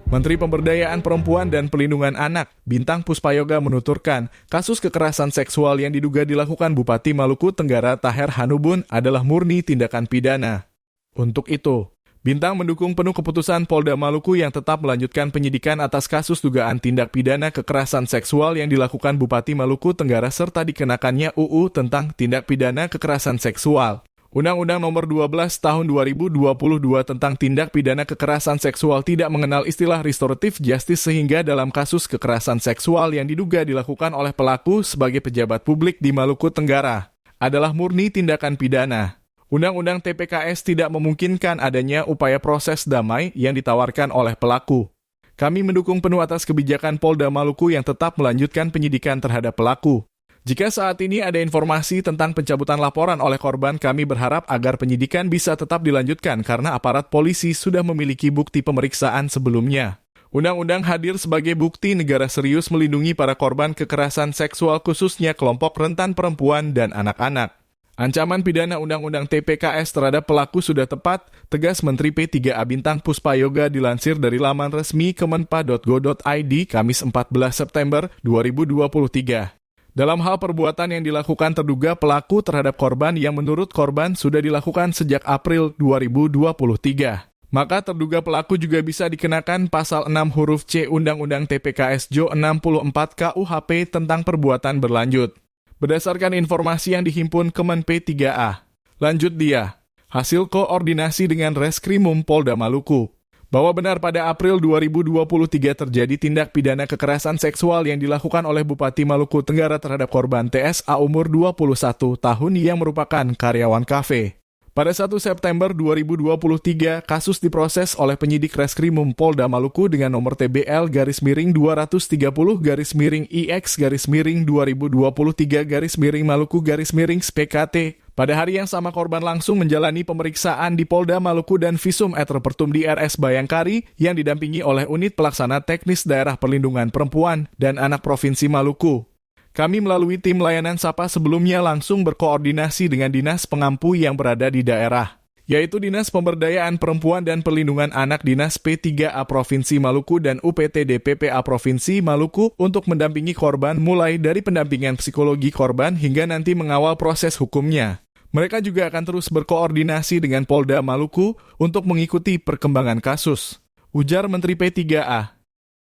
Menteri Pemberdayaan Perempuan dan Pelindungan Anak, Bintang Puspayoga menuturkan, kasus kekerasan seksual yang diduga dilakukan Bupati Maluku Tenggara Taher Hanubun adalah murni tindakan pidana. Untuk itu, Bintang mendukung penuh keputusan Polda Maluku yang tetap melanjutkan penyidikan atas kasus dugaan tindak pidana kekerasan seksual yang dilakukan Bupati Maluku Tenggara serta dikenakannya UU tentang tindak pidana kekerasan seksual. Undang-Undang Nomor 12 Tahun 2022 tentang tindak pidana kekerasan seksual tidak mengenal istilah restoratif justice sehingga dalam kasus kekerasan seksual yang diduga dilakukan oleh pelaku sebagai pejabat publik di Maluku Tenggara adalah murni tindakan pidana. Undang-Undang TPKS tidak memungkinkan adanya upaya proses damai yang ditawarkan oleh pelaku. Kami mendukung penuh atas kebijakan Polda Maluku yang tetap melanjutkan penyidikan terhadap pelaku. Jika saat ini ada informasi tentang pencabutan laporan oleh korban, kami berharap agar penyidikan bisa tetap dilanjutkan karena aparat polisi sudah memiliki bukti pemeriksaan sebelumnya. Undang-undang hadir sebagai bukti negara serius melindungi para korban kekerasan seksual khususnya kelompok rentan perempuan dan anak-anak. Ancaman pidana Undang-Undang TPKS terhadap pelaku sudah tepat, tegas Menteri P3A Bintang Puspayoga dilansir dari laman resmi kemenpa.go.id Kamis 14 September 2023. Dalam hal perbuatan yang dilakukan terduga pelaku terhadap korban yang menurut korban sudah dilakukan sejak April 2023. Maka terduga pelaku juga bisa dikenakan pasal 6 huruf C Undang-Undang TPKS Jo 64 KUHP tentang perbuatan berlanjut. Berdasarkan informasi yang dihimpun Kemen P3A. Lanjut dia, hasil koordinasi dengan Reskrimum Polda Maluku. Bahwa benar pada April 2023 terjadi tindak pidana kekerasan seksual yang dilakukan oleh Bupati Maluku Tenggara terhadap korban TSA umur 21 tahun yang merupakan karyawan kafe. Pada 1 September 2023, kasus diproses oleh penyidik Reskrimum Polda Maluku dengan nomor TBL-230-IX-2023-Maluku-PKT. Pada hari yang sama korban langsung menjalani pemeriksaan di Polda Maluku dan Visum et Repertum di RS Bayangkari yang didampingi oleh Unit Pelaksana Teknis Daerah Perlindungan Perempuan dan Anak Provinsi Maluku. Kami melalui tim layanan SAPA sebelumnya langsung berkoordinasi dengan Dinas Pengampu yang berada di daerah, yaitu Dinas Pemberdayaan Perempuan dan Perlindungan Anak Dinas P3A Provinsi Maluku dan UPTD PPA Provinsi Maluku untuk mendampingi korban mulai dari pendampingan psikologi korban hingga nanti mengawal proses hukumnya. Mereka juga akan terus berkoordinasi dengan Polda Maluku untuk mengikuti perkembangan kasus, ujar Menteri P3A.